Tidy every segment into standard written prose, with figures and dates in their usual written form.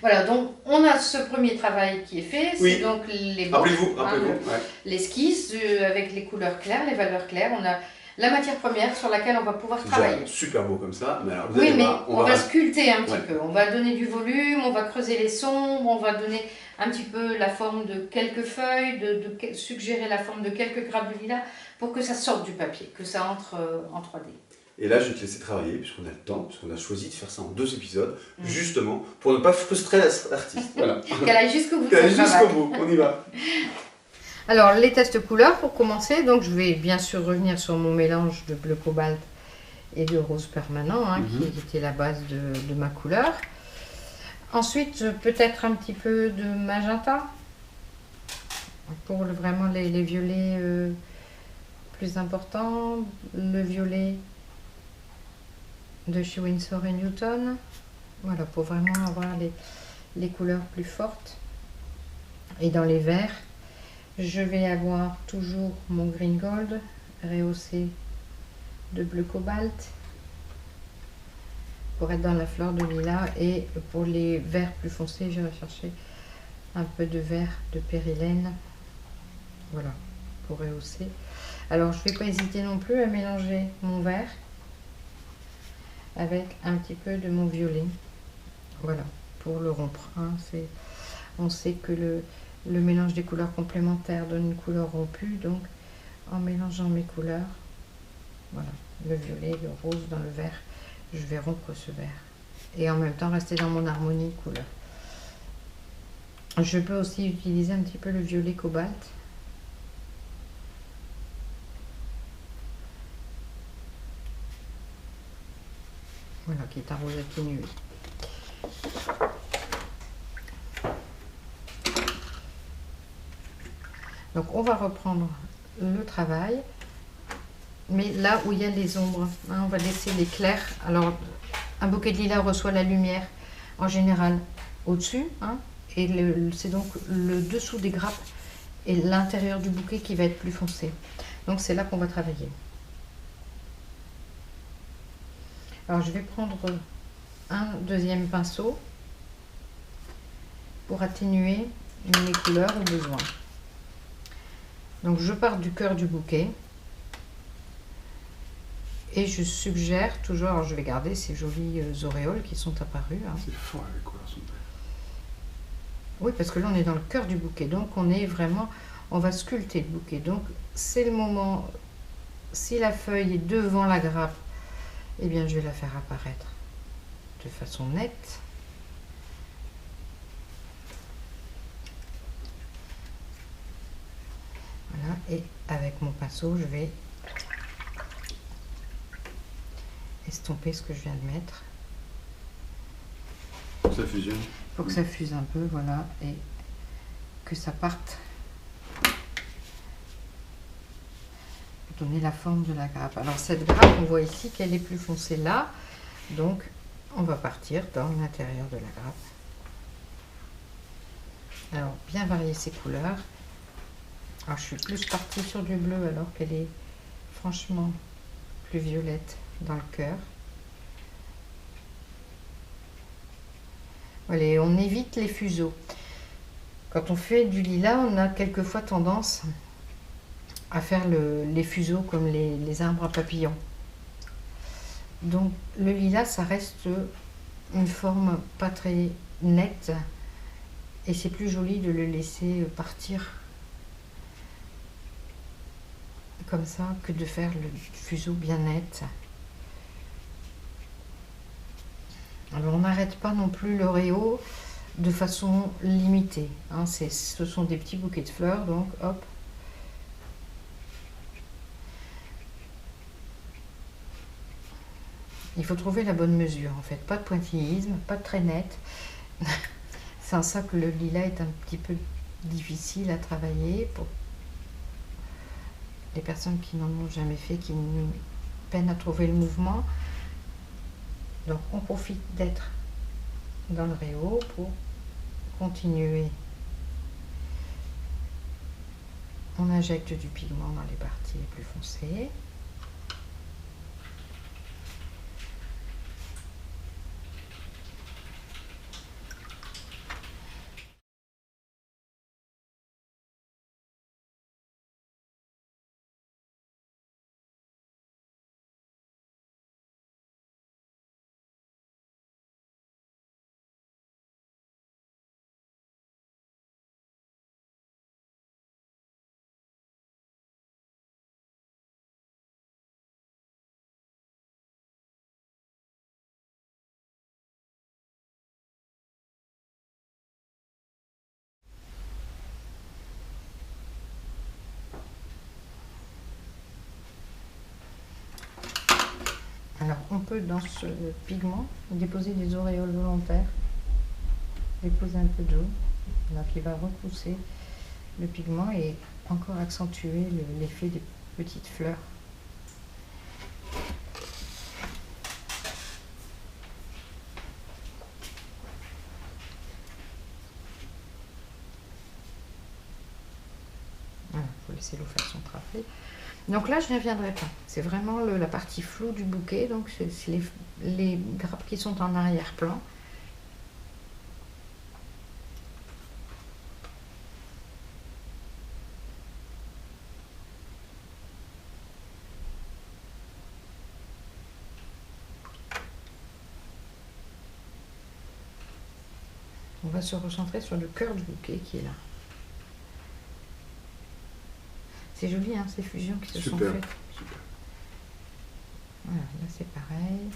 Voilà, donc on a ce premier travail qui est fait, c'est Oui. donc les Rappelez-vous, hein, ouais. l'esquisse avec les couleurs claires, les valeurs claires. On a la matière première sur laquelle on va pouvoir C'est travailler. déjà super beau comme ça, mais alors vous Oui, allez mais voir, on va sculpter un petit ouais. peu. On va donner du volume, on va creuser les sombres, on va donner un petit peu la forme de quelques feuilles, de suggérer la forme de quelques grappes de lilas pour que ça sorte du papier, que ça entre en 3D. Et là, je vais te laisser travailler, puisqu'on a le temps, puisqu'on a choisi de faire ça en 2 épisodes, justement, pour ne pas frustrer l'artiste. Voilà. Qu'elle aille jusqu'au bout de Qu'elle aille son jusqu'au travail. bout, on y va. Alors, les tests couleurs pour commencer. Donc, je vais bien sûr revenir sur mon mélange de bleu cobalt et de rose permanent, hein, qui était la base de ma couleur. Ensuite, peut-être un petit peu de magenta pour vraiment les violets plus importants. Le violet de chez Winsor & Newton. Voilà, pour vraiment avoir les couleurs plus fortes. Et dans les verts, je vais avoir toujours mon green gold rehaussé de bleu cobalt pour être dans la fleur de lilas, et pour les verts plus foncés, je vais chercher un peu de vert de périlène, voilà, pour rehausser. Alors je ne vais pas hésiter non plus à mélanger mon vert avec un petit peu de mon violet, voilà, pour le rompre, hein. On sait que le mélange des couleurs complémentaires donne une couleur rompue, donc en mélangeant mes couleurs, voilà, le violet, le rose dans le vert, je vais rompre ce vert et en même temps rester dans mon harmonie couleur. Je peux aussi utiliser un petit peu le violet cobalt. Voilà, qui est un rose atténué. Donc on va reprendre le travail, mais là où il y a les ombres, hein, on va laisser les clairs. Alors un bouquet de lilas reçoit la lumière en général au-dessus, hein, et c'est donc le dessous des grappes et l'intérieur du bouquet qui va être plus foncé. Donc c'est là qu'on va travailler. Alors je vais prendre un deuxième pinceau pour atténuer les couleurs au besoin. Donc je pars du cœur du bouquet et je suggère toujours, alors je vais garder ces jolies auréoles qui sont apparues, hein. C'est fort, les couleurs sont belles. Oui, parce que là on est dans le cœur du bouquet, donc on est vraiment, on va sculpter le bouquet. Donc c'est le moment, si la feuille est devant la grappe, eh bien je vais la faire apparaître de façon nette. Voilà, et avec mon pinceau, je vais estomper ce que je viens de mettre. Ça fusionne. Pour que ça fuse un peu, voilà, et que ça parte. Pour donner la forme de la grappe. Alors cette grappe, on voit ici qu'elle est plus foncée là, donc on va partir dans l'intérieur de la grappe. Alors bien varier ses couleurs. Alors je suis plus partie sur du bleu alors qu'elle est franchement plus violette dans le cœur. Voilà, et on évite les fuseaux. Quand on fait du lilas, on a quelquefois tendance à faire les fuseaux comme les arbres à papillons. Donc le lilas, ça reste une forme pas très nette et c'est plus joli de le laisser partir comme ça que de faire le fuseau bien net. Alors on n'arrête pas non plus le réau de façon limitée, hein. Ce sont des petits bouquets de fleurs, donc hop. Il faut trouver la bonne mesure en fait, pas de pointillisme, pas de très net. C'est en ça que le lilas est un petit peu difficile à travailler pour les personnes qui n'en ont jamais fait, qui peinent à trouver le mouvement. Donc on profite d'être dans le réau pour continuer. On injecte du pigment dans les parties les plus foncées. Alors on peut dans ce pigment déposer des auréoles volontaires, déposer un peu de jaune, là, qui va repousser le pigment et encore accentuer l'effet des petites fleurs. Voilà, il faut laisser l'eau faire son travail. Donc là, je n'y reviendrai pas. C'est vraiment la partie floue du bouquet. Donc c'est les grappes qui sont en arrière-plan. On va se recentrer sur le cœur du bouquet qui est là. C'est joli, hein, ces fusions qui se sont faites. Super. Voilà, là c'est pareil.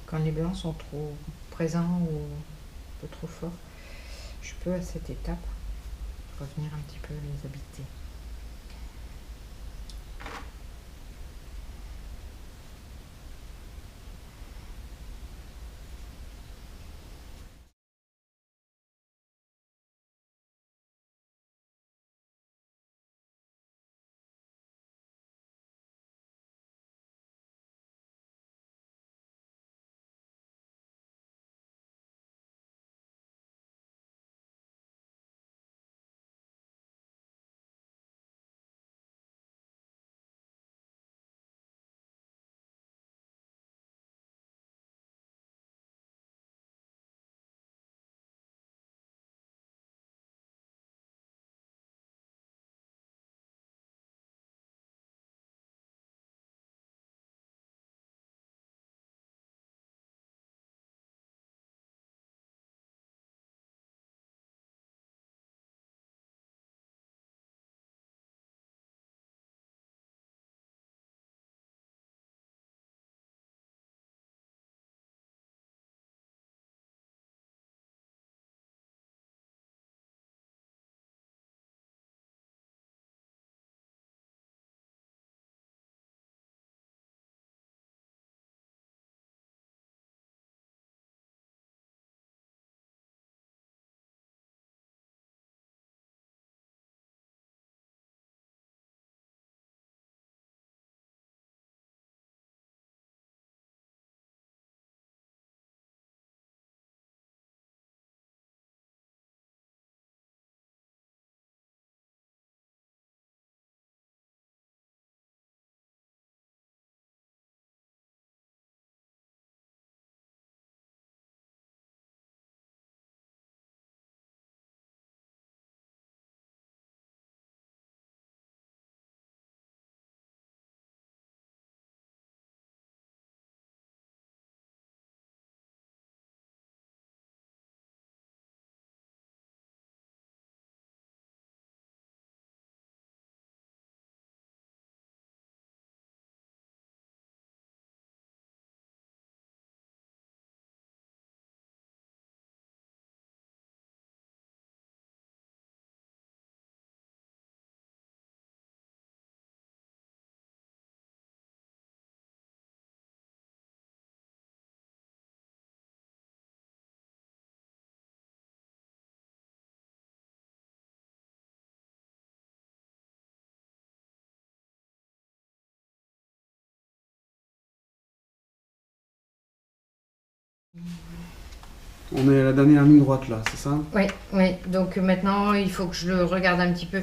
Quand les blancs sont trop présents ou un peu trop forts, je peux à cette étape revenir un petit peu les habiter. On est à la dernière ligne droite là, c'est ça? Oui, oui. Donc maintenant, il faut que je le regarde un petit peu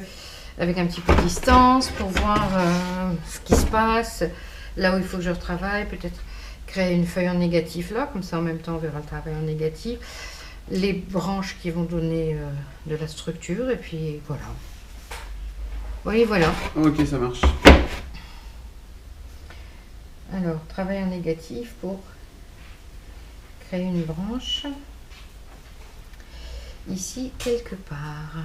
avec un petit peu de distance pour voir ce qui se passe, là où il faut que je retravaille, peut-être créer une feuille en négatif là, comme ça en même temps on verra le travail en négatif, les branches qui vont donner de la structure, et puis voilà. Oui, voilà. Ok, ça marche. Alors, travail en négatif pour créer une branche. Ici, quelque part.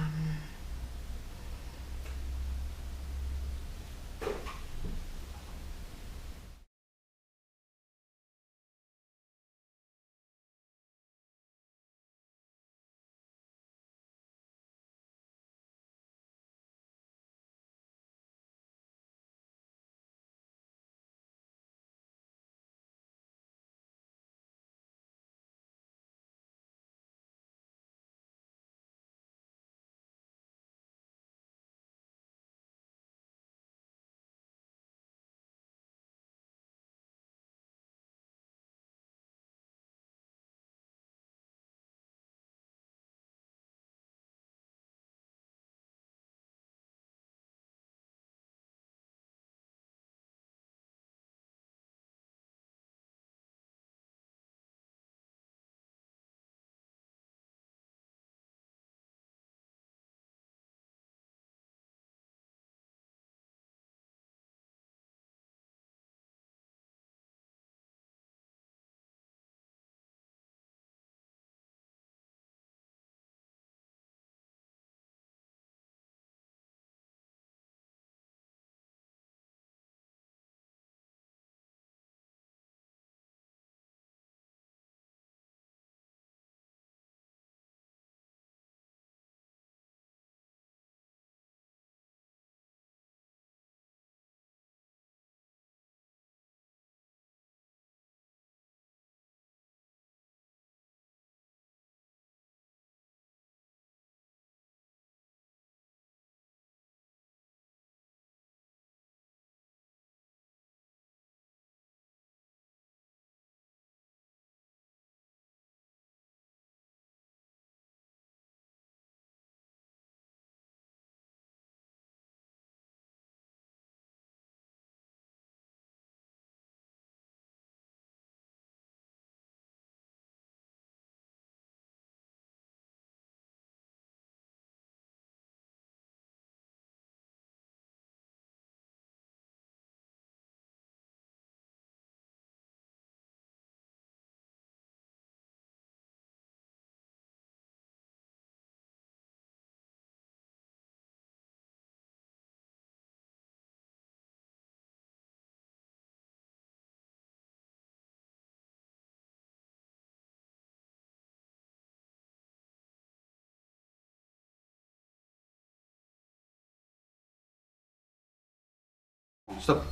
Stop.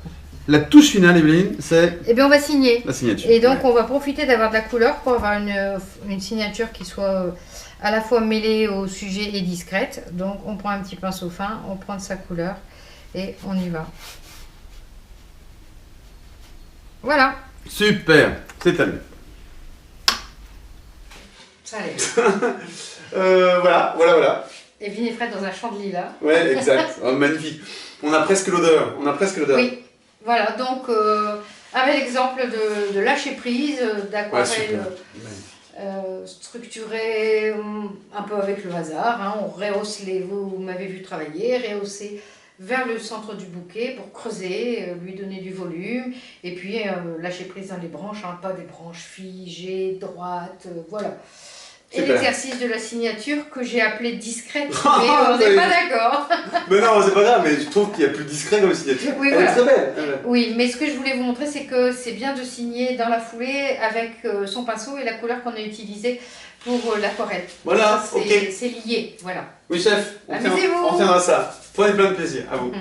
La touche finale, Evelyne, c'est Eh bien, on va signer. la signature. Et donc, on va profiter d'avoir de la couleur pour avoir une signature qui soit à la fois mêlée au sujet et discrète. Donc, on prend un petit pinceau fin, on prend de sa couleur et on y va. Voilà. Super, c'est à lui. Ça allait. Voilà. Et vinaigrette dans un champ de lilas. Ouais, exact. Oh, magnifique. On a presque l'odeur. Oui, voilà. Donc, avec l'exemple de lâcher prise, d'aquarelle structurée un peu avec le hasard. Hein. On rehausse vous m'avez vu travailler, rehausser vers le centre du bouquet pour creuser, lui donner du volume. Et puis, lâcher prise dans les branches, hein, pas des branches figées, droites, voilà. Et l'exercice de la signature que j'ai appelé discrète, mais on n'est pas d'accord. Mais non, c'est pas grave, mais je trouve qu'il y a plus discret comme signature. Oui, Elle voilà. est très belle. Oui, mais ce que je voulais vous montrer, c'est que c'est bien de signer dans la foulée avec son pinceau et la couleur qu'on a utilisée pour l'aquarelle. Voilà, ok. C'est lié, voilà. Oui, chef, on Amusez-vous. tiendra ça. Prenez plein de plaisir, à vous.